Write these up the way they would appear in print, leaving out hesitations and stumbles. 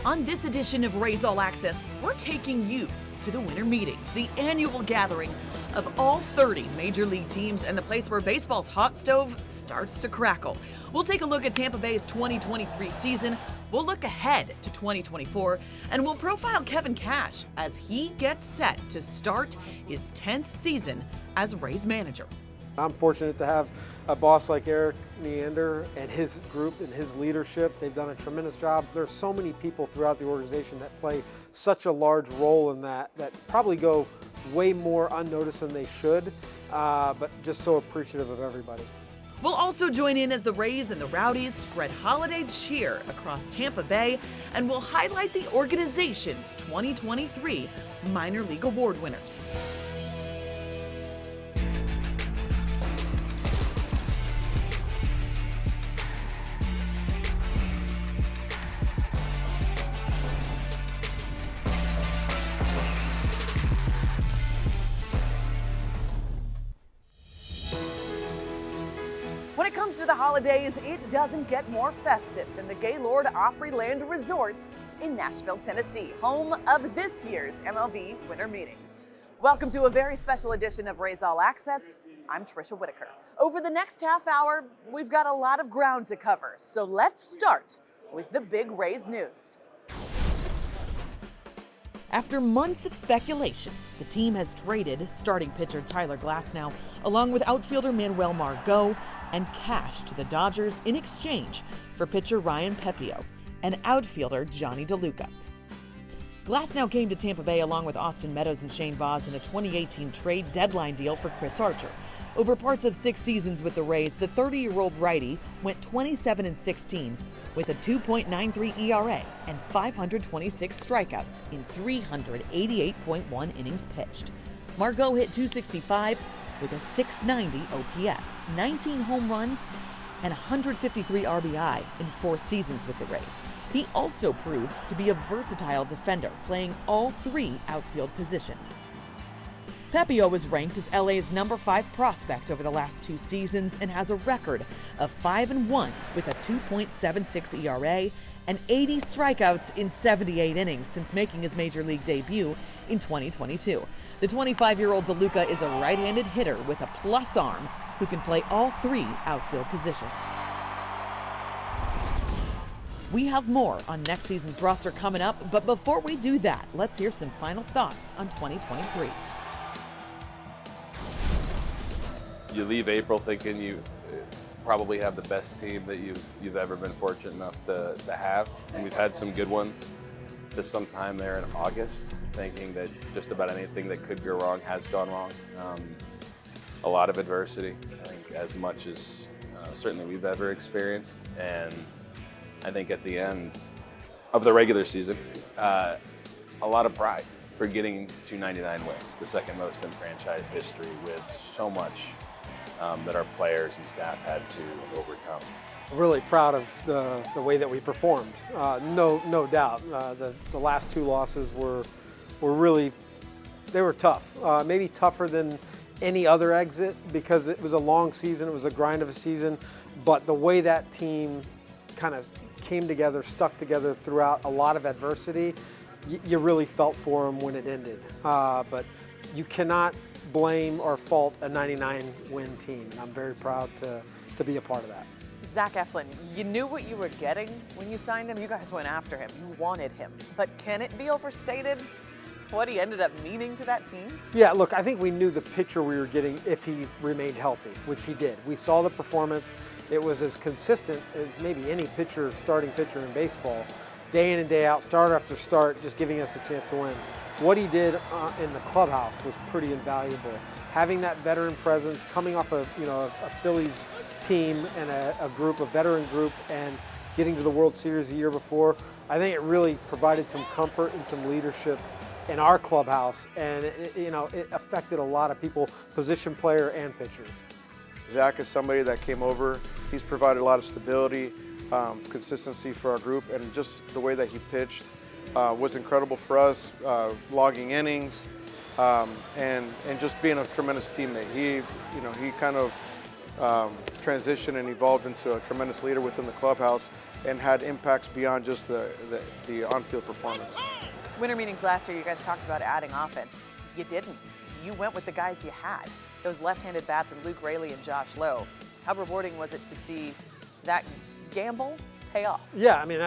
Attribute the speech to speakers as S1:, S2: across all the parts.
S1: On this edition of Rays All Access, we're taking you to the winter meetings, the annual gathering of all 30 major league teams and the place where baseball's hot stove starts to crackle. We'll take a look at Tampa Bay's 2023 season, we'll look ahead to 2024, and we'll profile Kevin Cash as he gets set to start his 10th season as Rays manager.
S2: I'm fortunate to have a boss like Erik Neander and his group and his leadership. They've done a tremendous job. There's so many people throughout the organization that play such a large role in that probably go way more unnoticed than they should, but just so appreciative of everybody.
S1: We'll also join in as the Rays and the Rowdies spread holiday cheer across Tampa Bay, and we'll highlight the organization's 2023 minor league award winners. When it comes to the holidays, it doesn't get more festive than the Gaylord Opryland Resort in Nashville, Tennessee, home of this year's MLB Winter Meetings. Welcome to a very special edition of Rays All Access. I'm Tricia Whitaker. Over the next half hour, we've got a lot of ground to cover, so let's start with the big Rays news. After months of speculation, the team has traded starting pitcher Tyler Glasnow along with outfielder Manuel Margot and Cash to the Dodgers in exchange for pitcher Ryan Pepiot and outfielder Johnny DeLuca. Glasnow came to Tampa Bay along with Austin Meadows and Shane Baz in a 2018 trade deadline deal for Chris Archer. Over parts of 6 seasons with the Rays, the 30-year-old righty went 27-16 with a 2.93 ERA and 526 strikeouts in 388.1 innings pitched. Margot hit .265 with a .690 OPS, 19 home runs, and 153 RBI in 4 seasons with the Rays. He also proved to be a versatile defender, playing all 3 outfield positions. Pepiot was ranked as LA's number 5 prospect over the last 2 seasons and has a record of 5-1 with a 2.76 ERA and 80 strikeouts in 78 innings since making his major league debut in 2022. The 25-year-old DeLuca is a right-handed hitter with a plus arm who can play all 3 outfield positions. We have more on next season's roster coming up, but before we do that, let's hear some final thoughts on 2023.
S3: You leave April thinking you probably have the best team that you've ever been fortunate enough to have. And we've had some good ones to some time there in August, thinking that just about anything that could go wrong has gone wrong. A lot of adversity, I think, as much as certainly we've ever experienced. And I think at the end of the regular season, a lot of pride for getting to 99 wins, the second most in franchise history, with so much that our players and staff had to overcome.
S2: Really proud of the way that we performed. No doubt. The last 2 losses were really, they were tough. Maybe tougher than any other exit because it was a long season. It was a grind of a season. But the way that team kind of came together, stuck together throughout a lot of adversity, you really felt for them when it ended. But you cannot blame or fault a 99-win team. And I'm very proud to be a part of that.
S1: Zach Eflin, you knew what you were getting when you signed him. You guys went after him. You wanted him. But can it be overstated what he ended up meaning to that team?
S2: Yeah, look, I think we knew the pitcher we were getting if he remained healthy, which he did. We saw the performance. It was as consistent as maybe any pitcher, starting pitcher in baseball, day in and day out, start after start, just giving us a chance to win. What he did in the clubhouse was pretty invaluable. Having that veteran presence, coming off a Phillies team and a veteran group, and getting to the World Series a year before, I think it really provided some comfort and some leadership in our clubhouse, and it affected a lot of people, position player and pitchers.
S4: Zach is somebody that came over. He's provided a lot of stability, consistency for our group, and just the way that he pitched was incredible for us, logging innings, and just being a tremendous teammate. He kind of transitioned and evolved into a tremendous leader within the clubhouse, and had impacts beyond just the on-field performance.
S5: Winter meetings last year, you guys talked about adding offense. You didn't. You went with the guys you had. Those left-handed bats of Luke Raley and Josh Lowe. How rewarding was it to see that gamble pay off?
S2: Yeah, I mean,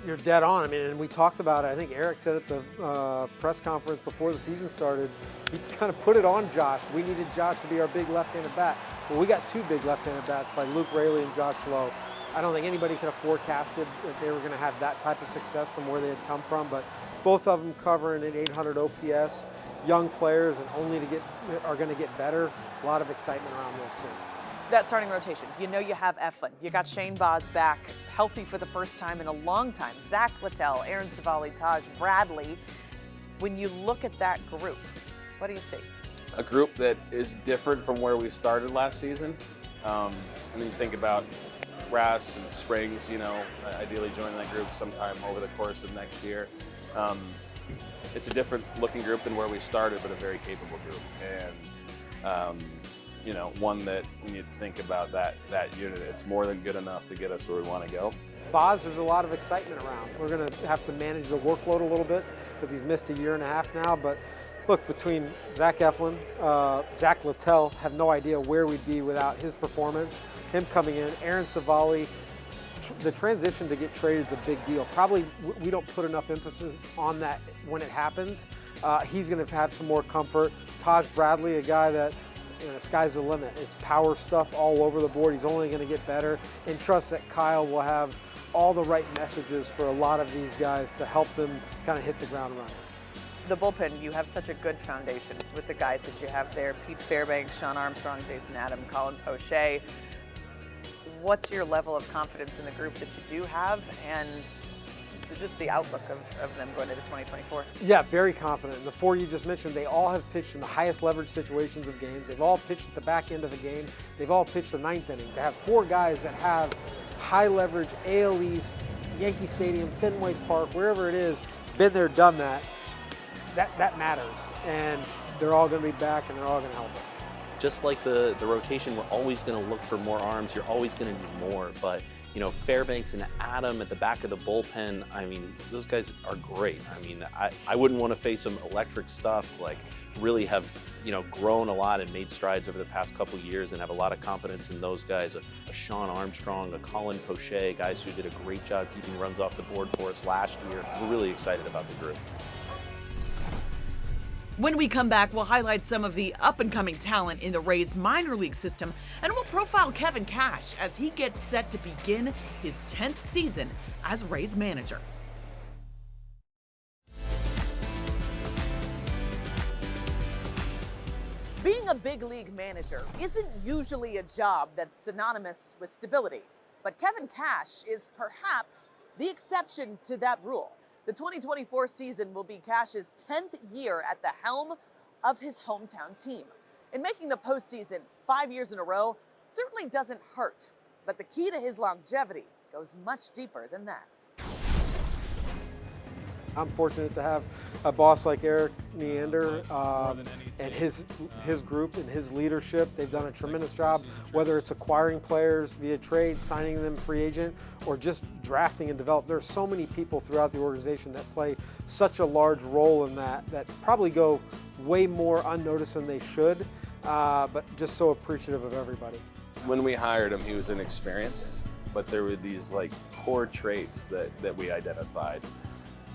S2: you're dead on. I mean, and we talked about it. I think Eric said at the press conference before the season started, he kind of put it on Josh. We needed Josh to be our big left-handed bat. Well, we got two big left-handed bats by Luke Raley and Josh Lowe. I don't think anybody could have forecasted that they were going to have that type of success from where they had come from, but both of them covering an 800 OPS, young players, and are going to get better. A lot of excitement around those two.
S5: That starting rotation, you know you have Eflin. You got Shane Baz back, healthy for the first time in a long time. Zach Littell, Aaron Savali, Taj Bradley. When you look at that group, what do you see?
S3: A group that is different from where we started last season. And then you think about Ras and Springs, ideally joining that group sometime over the course of next year. It's a different looking group than where we started, but a very capable group. And one that when you think about that unit, it's more than good enough to get us where we want to go.
S2: Baz, there's a lot of excitement around. We're going to have to manage the workload a little bit because he's missed a year and a half now. But look, between Zach Eflin, Zach Littell, have no idea where we'd be without his performance. Him coming in, Aaron Savali, the transition to get traded is a big deal. Probably we don't put enough emphasis on that when it happens. He's going to have some more comfort. Taj Bradley, a guy that, sky's the limit. It's power stuff all over the board. He's only going to get better. And trust that Kyle will have all the right messages for a lot of these guys to help them kind of hit the ground running.
S5: The bullpen, you have such a good foundation with the guys that you have there. Pete Fairbanks, Sean Armstrong, Jason Adam, Colin Poche. What's your level of confidence in the group that you do have and just the outlook of them going into 2024?
S2: Yeah, very confident. And the four you just mentioned, they all have pitched in the highest leverage situations of games. They've all pitched at the back end of the game. They've all pitched the ninth inning. To have four guys that have high leverage AL East, Yankee Stadium, Fenway Park, wherever it is, been there, done that, that matters. And they're all going to be back and they're all going to help us.
S6: Just like the rotation, we're always going to look for more arms. You're always going to need more. But, Fairbanks and Adam at the back of the bullpen, I mean, those guys are great. I mean, I wouldn't want to face some electric stuff, like really have, grown a lot and made strides over the past couple of years and have a lot of confidence in those guys. A Sean Armstrong, a Colin Poche, guys who did a great job keeping runs off the board for us last year. We're really excited about the group.
S1: When we come back, we'll highlight some of the up-and-coming talent in the Rays minor league system, and we'll profile Kevin Cash as he gets set to begin his 10th season as Rays manager.
S5: Being a big league manager isn't usually a job that's synonymous with stability, but Kevin Cash is perhaps the exception to that rule. The 2024 season will be Cash's 10th year at the helm of his hometown team. And making the postseason 5 years in a row certainly doesn't hurt, but the key to his longevity goes much deeper than that.
S2: I'm fortunate to have a boss like Eric Neander and his group and his leadership. They've done a tremendous job, whether it's acquiring players via trade, signing them free agent, or just drafting and develop. There are so many people throughout the organization that play such a large role in that probably go way more unnoticed than they should, but just so appreciative of everybody.
S3: When we hired him, he was inexperienced, but there were these core traits that we identified.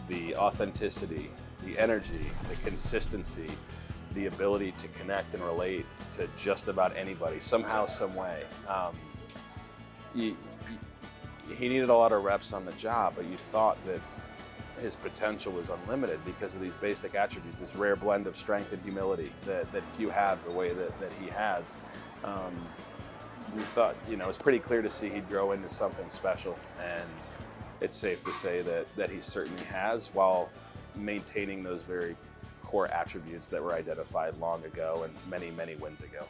S3: The authenticity, the energy, the consistency, the ability to connect and relate to just about anybody, somehow, some way. He needed a lot of reps on the job, but you thought that his potential was unlimited because of these basic attributes, this rare blend of strength and humility that few have the way that he has. We thought, it's pretty clear to see he'd grow into something special, and it's safe to say that he certainly has, while maintaining those very core attributes that were identified long ago and many, many wins ago.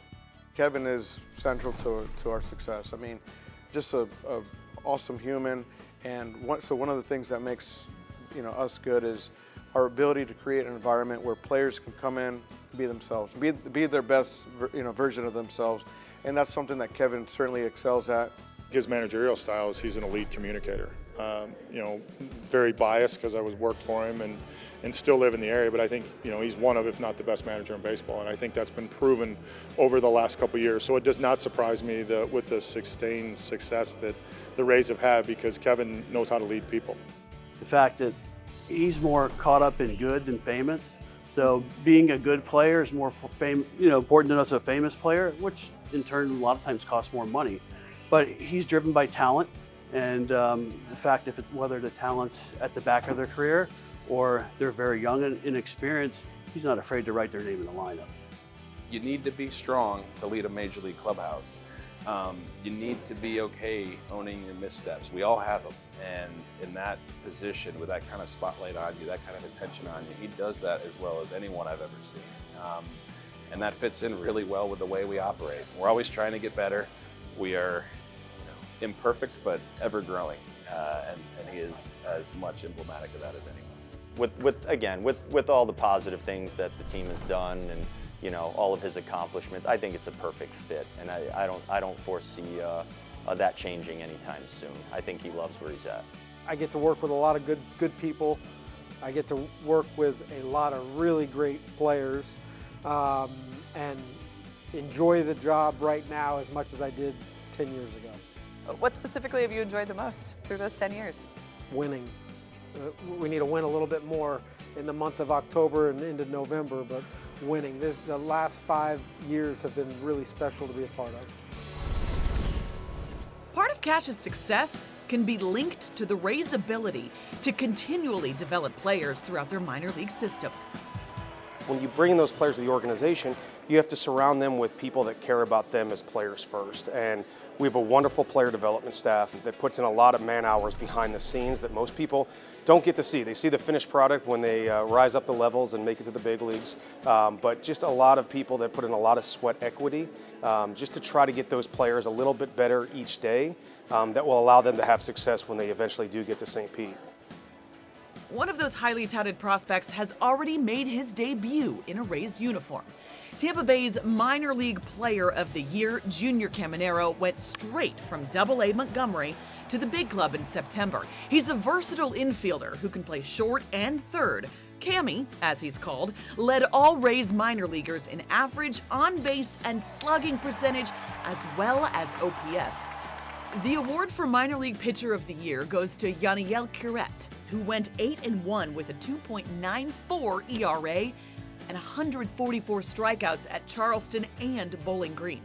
S4: Kevin is central to our success. I mean, just a awesome human, and one of the things that makes us good is our ability to create an environment where players can come in, be themselves, be their best version of themselves, and that's something that Kevin certainly excels at.
S7: His managerial style is he's an elite communicator. You know, very biased because I worked for him and still live in the area, but I think, you know, he's one of, if not the best manager in baseball, and I think that's been proven over the last couple of years. So it does not surprise me with the sustained success that the Rays have had, because Kevin knows how to lead people.
S8: The fact that he's more caught up in good than famous, so being a good player is more important than us a famous player, which in turn a lot of times costs more money. But he's driven by talent, and the fact whether the talent's at the back of their career or they're very young and inexperienced, he's not afraid to write their name in the lineup.
S3: You need to be strong to lead a major league clubhouse. You need to be okay owning your missteps. We all have them, and in that position, with that kind of spotlight on you, that kind of attention on you, he does that as well as anyone I've ever seen. And that fits in really well with the way we operate. We're always trying to get better. We are imperfect, but ever growing, and he is as much emblematic of that as anyone.
S9: With all the positive things that the team has done, and you know, all of his accomplishments, I think it's a perfect fit, and I don't foresee that changing anytime soon. I think he loves where he's at.
S2: I get to work with a lot of good people. I get to work with a lot of really great players, and enjoy the job right now as much as I did 10 years ago.
S5: What specifically have you enjoyed the most through those 10 years?
S2: Winning. We need to win a little bit more in the month of October and into November, but winning. The last 5 years have been really special to be a part of.
S1: Part of Cash's success can be linked to the Rays' ability to continually develop players throughout their minor league system.
S10: When you bring those players to the organization, you have to surround them with people that care about them as players first. And we have a wonderful player development staff that puts in a lot of man hours behind the scenes that most people don't get to see. They see the finished product when they rise up the levels and make it to the big leagues. But just a lot of people that put in a lot of sweat equity just to try to get those players a little bit better each day that will allow them to have success when they eventually do get to St. Pete.
S1: One of those highly touted prospects has already made his debut in a Rays uniform. Tampa Bay's minor league player of the year, Junior Caminero, went straight from Double-A Montgomery to the big club in September. He's a versatile infielder who can play short and third. Cammy, as he's called, led all Rays minor leaguers in average, on-base, and slugging percentage, as well as OPS. The award for Minor League Pitcher of the Year goes to Yaniel Curet, who went 8-1 with a 2.94 ERA and 144 strikeouts at Charleston and Bowling Green.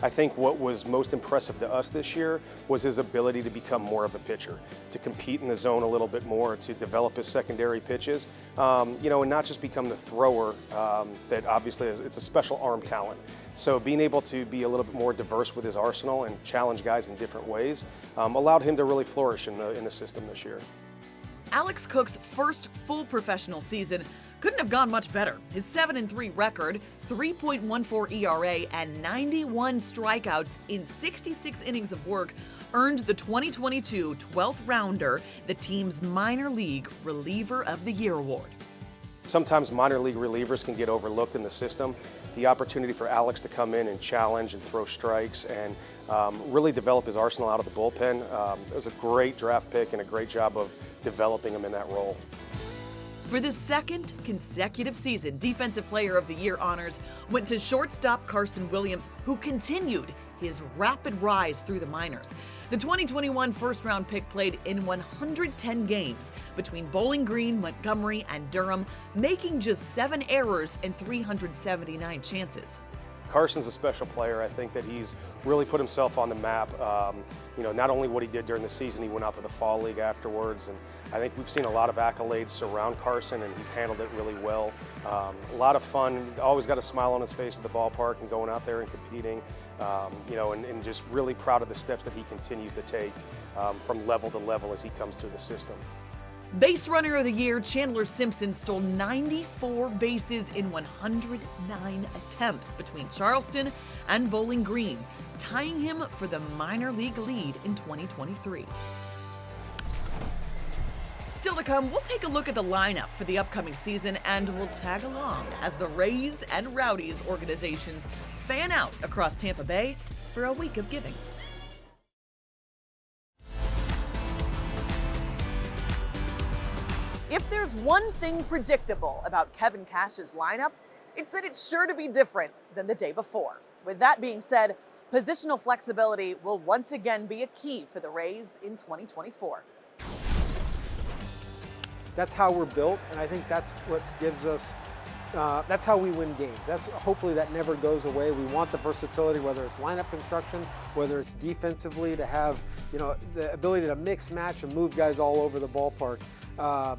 S10: I think what was most impressive to us this year was his ability to become more of a pitcher, to compete in the zone a little bit more, to develop his secondary pitches, and not just become the thrower that obviously it's a special arm talent. So being able to be a little bit more diverse with his arsenal and challenge guys in different ways allowed him to really flourish in the system this year.
S1: Alex Cook's first full professional season couldn't have gone much better. His 7-3 record, 3.14 ERA, and 91 strikeouts in 66 innings of work earned the 2022 12th rounder the team's Minor League Reliever of the Year award.
S10: Sometimes minor league relievers can get overlooked in the system. The opportunity for Alex to come in and challenge and throw strikes and really develop his arsenal out of the bullpen, it was a great draft pick and a great job of developing him in that role.
S1: For the second consecutive season, Defensive Player of the Year honors went to shortstop Carson Williams, who continued his rapid rise through the minors. The 2021 first-round pick played in 110 games between Bowling Green, Montgomery, and Durham, making just 7 errors and 379 chances.
S10: Carson's a special player. I think that he's really put himself on the map. Not only what he did during the season, he went out to the Fall League afterwards, and I think we've seen a lot of accolades surround Carson, and he's handled it really well. A lot of fun. He's always got a smile on his face at the ballpark and going out there and competing, and just really proud of the steps that he continues to take from level to level as he comes through the system.
S1: Base Runner of the Year, Chandler Simpson stole 94 bases in 109 attempts between Charleston and Bowling Green, tying him for the minor league lead in 2023. Still to come, we'll take a look at the lineup for the upcoming season, and we'll tag along as the Rays and Rowdies organizations fan out across Tampa Bay for a week of giving.
S5: If there's one thing predictable about Kevin Cash's lineup, it's that it's sure to be different than the day before. With that being said, positional flexibility will once again be a key for the Rays in 2024.
S2: That's how we're built, and I think that's what gives us, that's how we win games. Hopefully that never goes away. We want the versatility, whether it's lineup construction, whether it's defensively, to have the ability to mix, match, and move guys all over the ballpark. I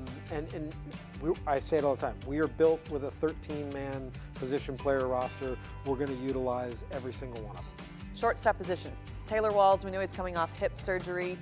S2: say it all the time, we are built with a 13-man position player roster. We're going to utilize every single one of them.
S5: Shortstop position. Taylor Walls, we know he's coming off hip surgery.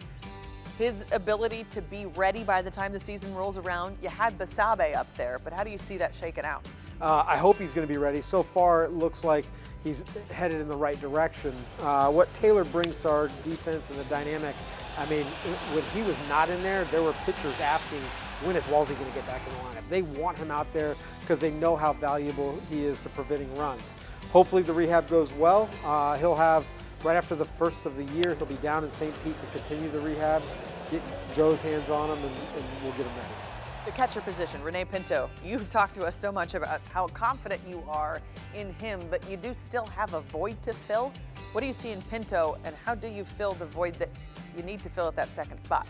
S5: His ability to be ready by the time the season rolls around, you had Basabe up there, but how do you see that shaking out?
S2: I hope he's going to be ready. So far, it looks like he's headed in the right direction. What Taylor brings to our defense and the dynamic, I mean, when he was not in there were pitchers asking, when is Walsey going to get back in the lineup? They want him out there because they know how valuable he is to preventing runs. Hopefully the rehab goes well. He'll have, right after the first of the year, he'll be down in St. Pete to continue the rehab, get Joe's hands on him, and we'll get him ready.
S5: The catcher position, Rene Pinto. You've talked to us so much about how confident you are in him, but you do still have a void to fill. What do you see in Pinto, and how do you fill the void that you need to fill at that second spot?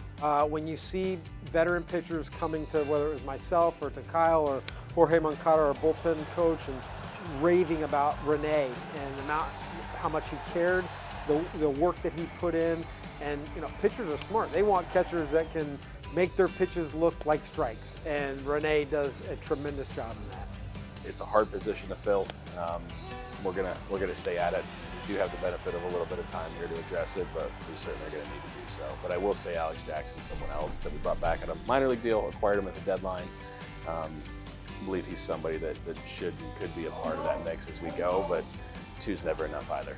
S2: When you see veteran pitchers coming to, whether it was myself or to Kyle or Jorge Moncada, our bullpen coach, and raving about Rene and how much he cared, the work that he put in, and pitchers are smart. They want catchers that can make their pitches look like strikes, and Rene does a tremendous job in that.
S3: It's a hard position to fill. We're gonna stay at it. We do have the benefit of a little bit of time here to address it, but we certainly are going to need to do so. But I will say Alex Jackson's someone else that we brought back at a minor league deal, acquired him at the deadline. I believe he's somebody that should and could be a part of that mix as we go, but two's never enough either.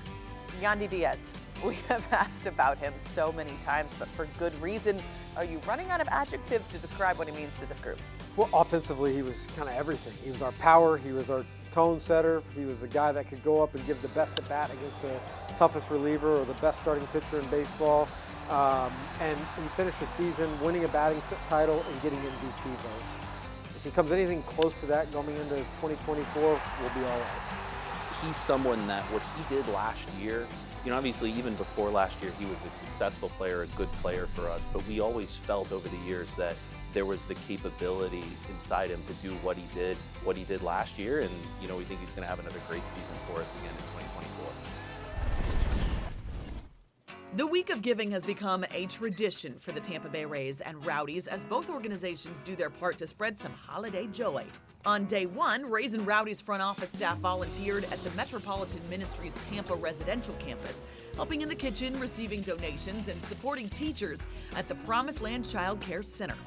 S5: Yandy Diaz, we have asked about him so many times, but for good reason. Are you running out of adjectives to describe what he means to this group?
S2: Well, offensively, he was kind of everything. He was our power, he was our tone setter, he was a guy that could go up and give the best at bat against the toughest reliever or the best starting pitcher in baseball. And he finished the season winning a batting title and getting MVP votes. If he comes anything close to that going into 2024, we'll be all right.
S6: He's someone that what he did last year, obviously even before last year, he was a successful player, a good player for us, but we always felt over the years that there was the capability inside him to do what he did last year, and we think he's going to have another great season for us again in 2024.
S1: The Week of Giving has become a tradition for the Tampa Bay Rays and Rowdies as both organizations do their part to spread some holiday joy. On day one, Rays and Rowdies front office staff volunteered at the Metropolitan Ministries Tampa residential campus, helping in the kitchen, receiving donations, and supporting teachers at the Promised Land Child Care Center.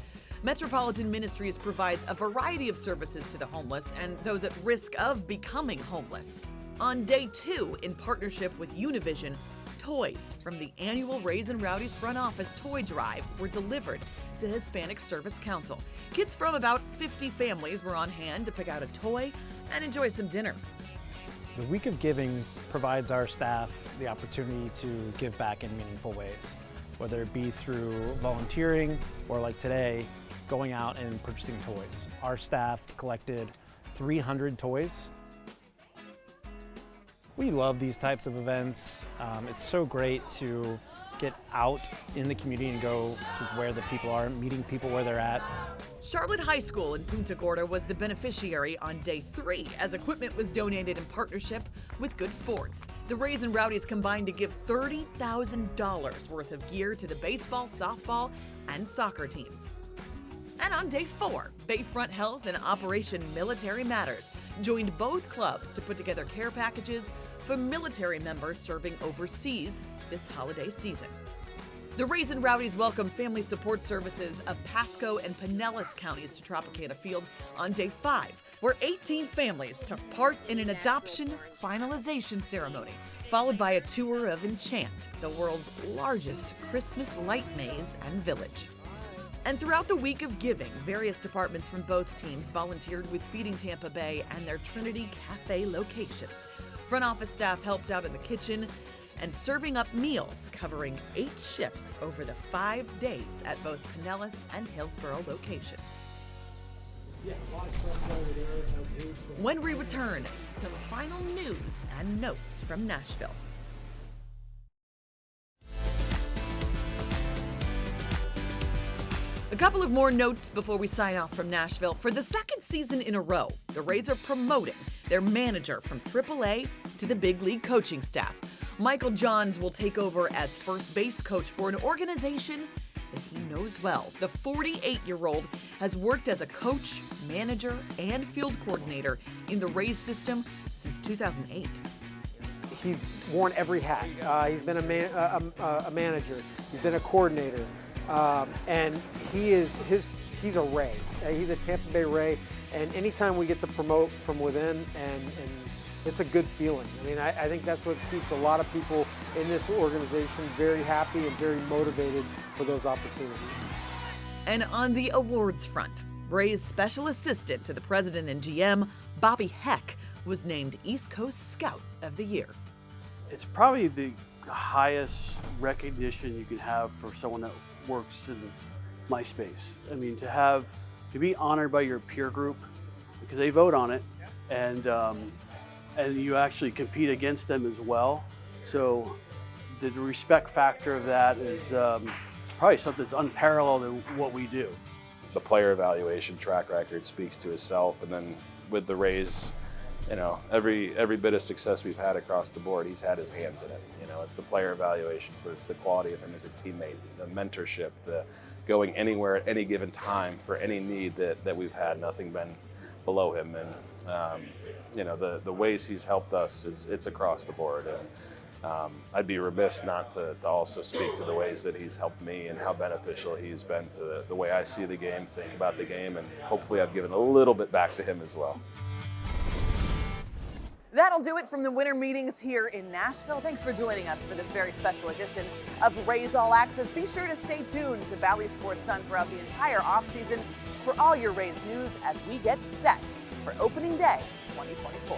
S1: Metropolitan Ministries provides a variety of services to the homeless and those at risk of becoming homeless. On day two, in partnership with Univision, toys from the annual Rays and Rowdies front office toy drive were delivered to Hispanic Service Council. Kids from about 50 families were on hand to pick out a toy and enjoy some dinner.
S11: The Week of Giving provides our staff the opportunity to give back in meaningful ways, whether it be through volunteering or, like today, going out and purchasing toys. Our staff collected 300 toys. We love these types of events. It's so great to get out in the community and go to where the people are, meeting people where they're at.
S1: Charlotte High School in Punta Gorda was the beneficiary on day three as equipment was donated in partnership with Good Sports. The Rays and Rowdies combined to give $30,000 worth of gear to the baseball, softball, and soccer teams. And on day four, Bayfront Health and Operation Military Matters joined both clubs to put together care packages for military members serving overseas this holiday season. The Rays and Rowdies welcomed Family Support Services of Pasco and Pinellas counties to Tropicana Field on day five, where 18 families took part in an adoption finalization ceremony, followed by a tour of Enchant, the world's largest Christmas light maze and village. And throughout the Week of Giving, various departments from both teams volunteered with Feeding Tampa Bay and their Trinity Cafe locations. Front office staff helped out in the kitchen and serving up meals covering 8 shifts over the 5 days at both Pinellas and Hillsborough locations. When we return, some final news and notes from Nashville. A couple of more notes before we sign off from Nashville. For the second season in a row, the Rays are promoting their manager from AAA to the big league coaching staff. Michael Johns will take over as first base coach for an organization that he knows well. The 48-year-old has worked as a coach, manager, and field coordinator in the Rays system since 2008.
S2: He's worn every hat. He's been a manager. He's been a coordinator. And he's a Ray. He's a Tampa Bay Ray. And anytime we get to promote from within, and it's a good feeling. I mean, I think that's what keeps a lot of people in this organization very happy and very motivated for those opportunities.
S1: And on the awards front, Rays Special Assistant to the President and GM, Bobby Heck, was named East Coast Scout of the Year.
S8: It's probably the highest recognition you can have for someone that works in my space. I mean, to be honored by your peer group, because they vote on it, and you actually compete against them as well. So the respect factor of that is probably something that's unparalleled in what we do.
S3: The player evaluation track record speaks to itself, and then with the Rays, you know, every bit of success we've had across the board, he's had his hands in it. You know, it's the player evaluations, but it's the quality of him as a teammate, the mentorship, the going anywhere at any given time for any need that we've had, nothing been below him. And you know, the ways he's helped us, it's across the board. And I'd be remiss not to also speak to the ways that he's helped me and how beneficial he's been to the way I see the game, think about the game, and hopefully I've given a little bit back to him as well.
S5: That'll do it from the winter meetings here in Nashville. Thanks for joining us for this very special edition of Rays All Access. Be sure to stay tuned to Valley Sports Sun throughout the entire offseason for all your Rays news as we get set for opening day 2024.